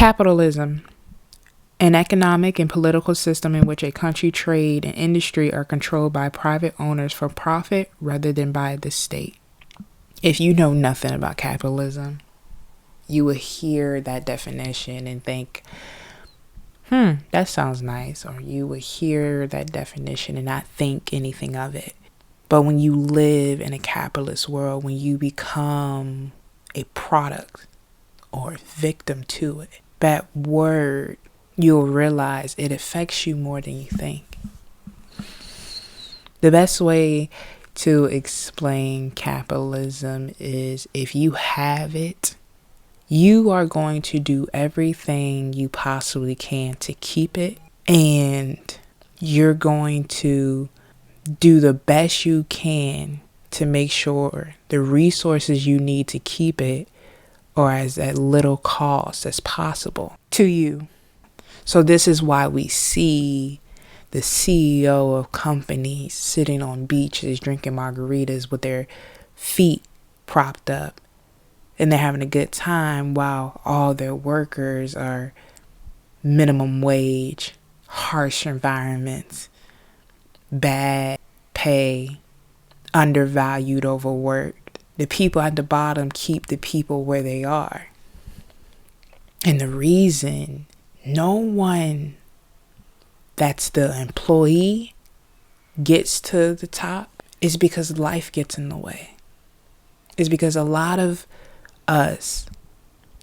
Capitalism, an economic and political system in which a country, trade, and industry are controlled by private owners for profit rather than by the state. If you know nothing about capitalism, you will hear that definition and think, that sounds nice. Or you would hear that definition and not think anything of it. But when you live in a capitalist world, when you become a product or victim to it, that word, you'll realize it affects you more than you think. The best way to explain capitalism is, if you have it, you are going to do everything you possibly can to keep it, and you're going to do the best you can to make sure the resources you need to keep it are as at little cost as possible to you. So this is why we see the CEO of companies sitting on beaches drinking margaritas with their feet propped up, and they're having a good time while all their workers are minimum wage, harsh environments, bad pay, undervalued, overworked. The people at the bottom keep the people where they are. And the reason no one that's the employee gets to the top is because life gets in the way. It's because a lot of us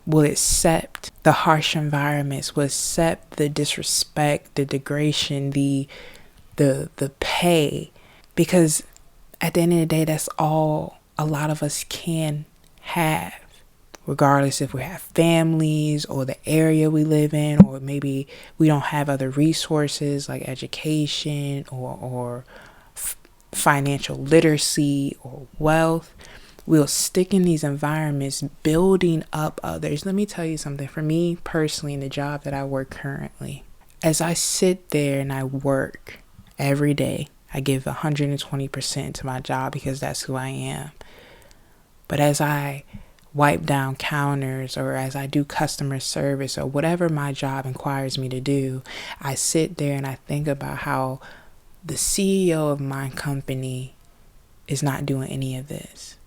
will accept the harsh environments, will accept the disrespect, the degradation, the pay, because at the end of the day, that's all a lot of us can have, regardless if we have families or the area we live in, or maybe we don't have other resources like education or financial literacy or wealth. We'll stick in these environments building up others. Let me tell you something. For me personally, in the job that I work currently, as I sit there and I work every day, I give 120% to my job because that's who I am. But as I wipe down counters, or as I do customer service, or whatever my job requires me to do, I sit there and I think about how the CEO of my company is not doing any of this,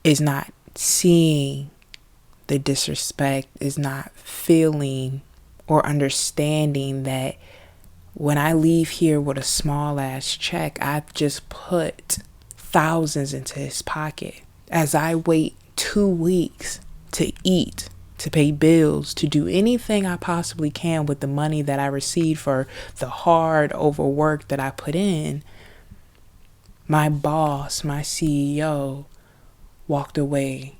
is not seeing the disrespect, is not feeling or understanding that when I leave here with a small ass check, I've just put thousands into his pocket. As I wait 2 weeks to eat, to pay bills, to do anything I possibly can with the money that I received for the hard overwork that I put in, my boss, my CEO, walked away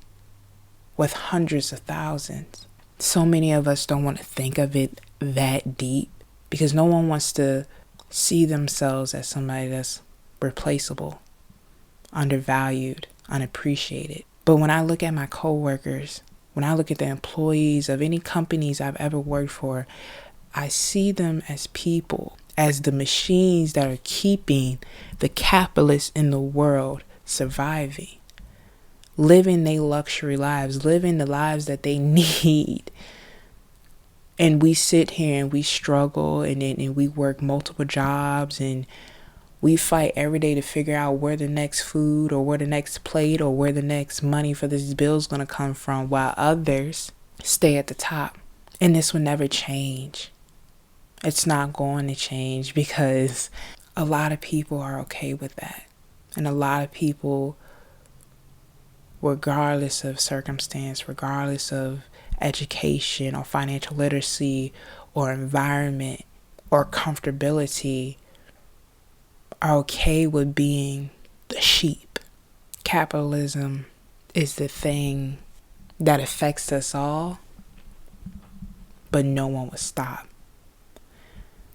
with hundreds of thousands. So many of us don't want to think of it that deep, because no one wants to see themselves as somebody that's replaceable, undervalued, unappreciated. But when I look at my coworkers, when I look at the employees of any companies I've ever worked for, I see them as people, as the machines that are keeping the capitalists in the world surviving, living their luxury lives, living the lives that they need. And we sit here and we struggle and we work multiple jobs, and we fight every day to figure out where the next food or where the next plate or where the next money for this bill is going to come from, while others stay at the top. And this will never change. It's not going to change, because a lot of people are okay with that. And a lot of people, regardless of circumstance, regardless of education or financial literacy or environment or comfortability, are okay with being the sheep. Capitalism is the thing that affects us all, but no one will stop.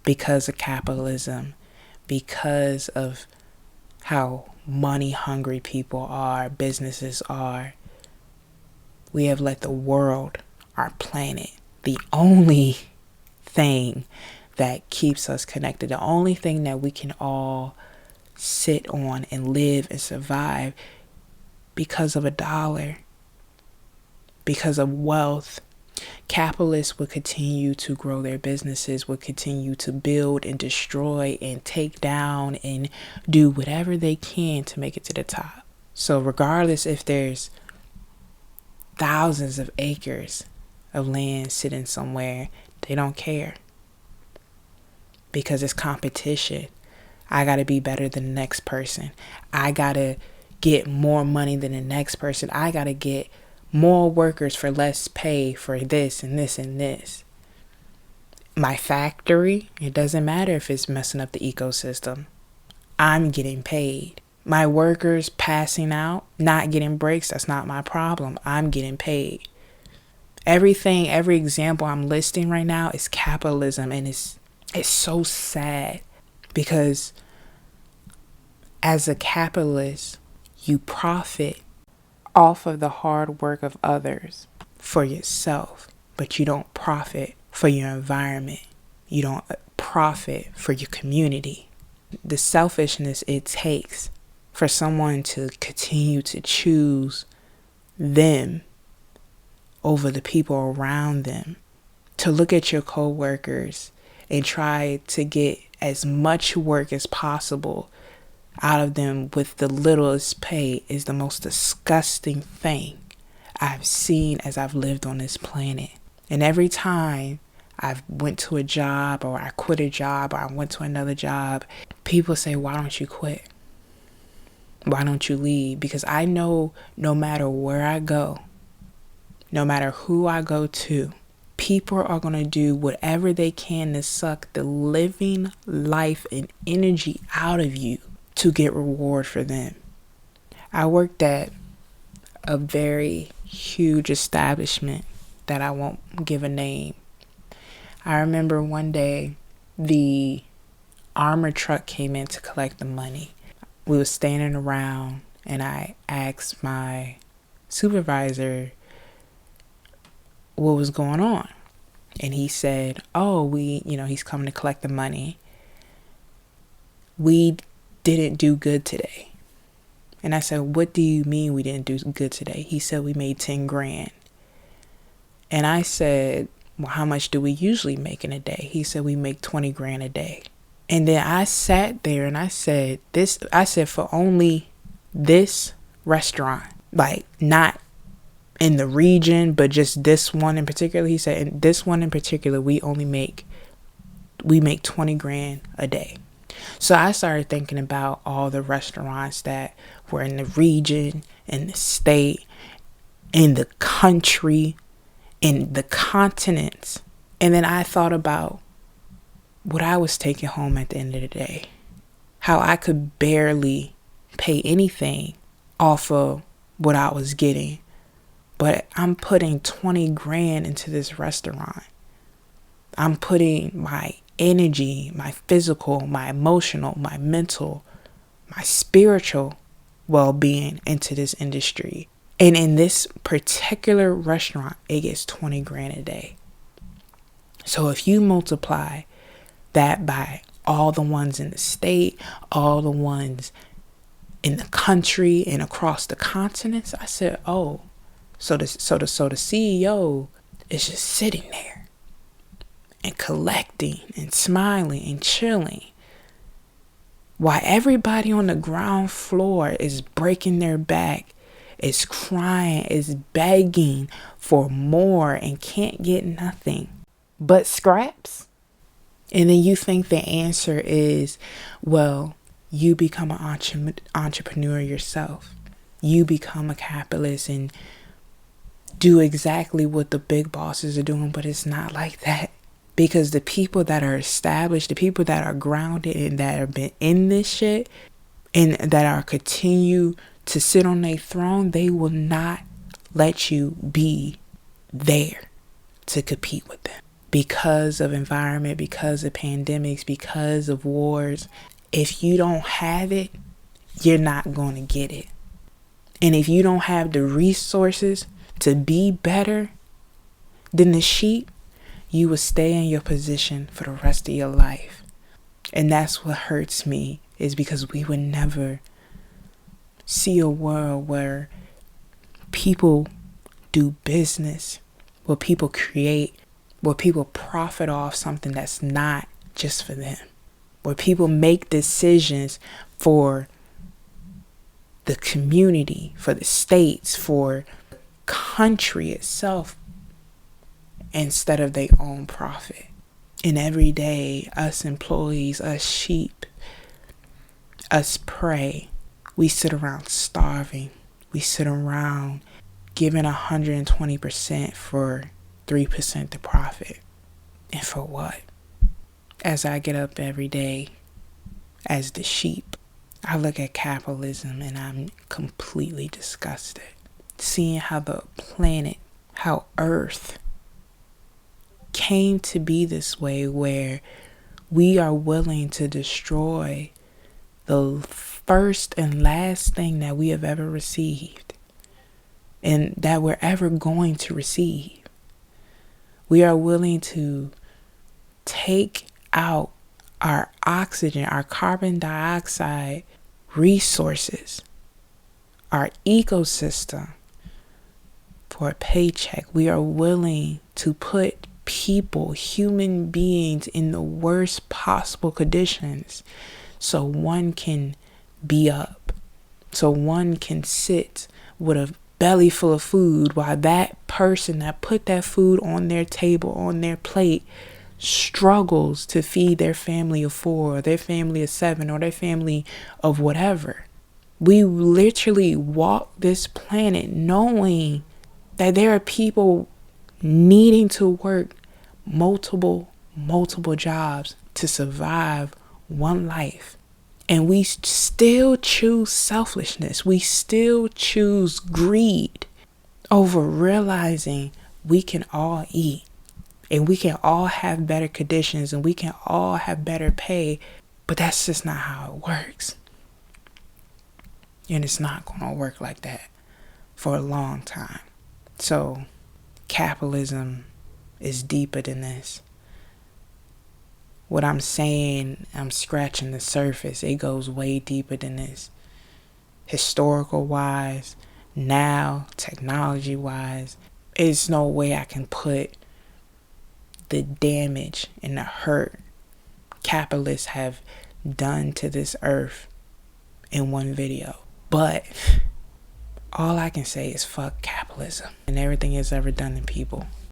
Because of capitalism, because of how money hungry people are, businesses are, we have let the world, our planet, the only thing that keeps us connected, the only thing that we can all sit on and live and survive, because of a dollar, because of wealth, Capitalists would continue to grow their businesses, would continue to build and destroy and take down and do whatever they can to make it to the top. So regardless if there's thousands of acres of land sitting somewhere, they don't care, because it's competition. I got to be better than the next person. I got to get more money than the next person. I got to get more workers for less pay for this and this and this. My factory, it doesn't matter if it's messing up the ecosystem. I'm getting paid. My workers passing out, not getting breaks, that's not my problem. I'm getting paid. Everything, every example I'm listing right now is capitalism, and it's so sad, because as a capitalist, you profit off of the hard work of others for yourself, but you don't profit for your environment. You don't profit for your community. The selfishness it takes for someone to continue to choose them over the people around them, to look at your coworkers and try to get as much work as possible out of them with the littlest pay, is the most disgusting thing I've seen as I've lived on this planet. And every time I've went to a job, or I quit a job, or I went to another job, people say, why don't you quit? Why don't you leave? Because I know no matter where I go, no matter who I go to, people are going to do whatever they can to suck the living life and energy out of you to get reward for them. I worked at a very huge establishment that I won't give a name. I remember one day the armor truck came in to collect the money. We were standing around, and I asked my supervisor what was going on. And he said, he's coming to collect the money. We didn't do good today. And I said, what do you mean we didn't do good today? He said, we made 10 grand. And I said, well, how much do we usually make in a day? He said, we make 20 grand a day. And then I sat there and I said, for only this restaurant, like not in the region, but just this one in particular. He said, in this one in particular, we make 20 grand a day. So I started thinking about all the restaurants that were in the region, in the state, in the country, in the continents. And then I thought about what I was taking home at the end of the day. How I could barely pay anything off of what I was getting. But I'm putting 20 grand into this restaurant. I'm putting my energy, my physical, my emotional, my mental, my spiritual well-being into this industry. And in this particular restaurant, it gets 20 grand a day. So if you multiply that by all the ones in the state, all the ones in the country and across the continents, I said, oh, so the CEO is just sitting there and collecting and smiling and chilling, while everybody on the ground floor is breaking their back, is crying, is begging for more and can't get nothing but scraps. And then you think the answer is, well, you become an entrepreneur yourself. You become a capitalist and do exactly what the big bosses are doing, but it's not like that. Because the people that are established, the people that are grounded and that have been in this shit and that are continue to sit on their throne, they will not let you be there to compete with them. Because of environment, because of pandemics, because of wars. If you don't have it, you're not going to get it. And if you don't have the resources to be better than the sheep, you will stay in your position for the rest of your life. And that's what hurts me, is because we would never see a world where people do business where people create, where people profit off something that's not just for them, where people make decisions for the community, for the states, for the country itself, instead of their own profit. And every day, us employees, us sheep, us prey, we sit around starving. We sit around giving 120% for 3% to profit. And for what? As I get up every day as the sheep, I look at capitalism and I'm completely disgusted. Seeing how the planet, how Earth came to be this way, where we are willing to destroy the first and last thing that we have ever received and that we're ever going to receive. We are willing to take out our oxygen, our carbon dioxide resources, our ecosystem for a paycheck. We are willing to put people, human beings, in the worst possible conditions so one can be up, so one can sit with a belly full of food, while that person that put that food on their table, on their plate, struggles to feed their family of 4, or their family of 7, or their family of whatever. We literally walk this planet knowing that there are people needing to work multiple jobs to survive one life. And we still choose selfishness. We still choose greed over realizing we can all eat and we can all have better conditions and we can all have better pay. But that's just not how it works. And it's not going to work like that for a long time. So capitalism is deeper than this. What I'm saying, I'm scratching the surface. It goes way deeper than this. Historical wise, now, technology wise, there's no way I can put the damage and the hurt capitalists have done to this earth in one video. But all I can say is fuck capitalism and everything it's ever done to people.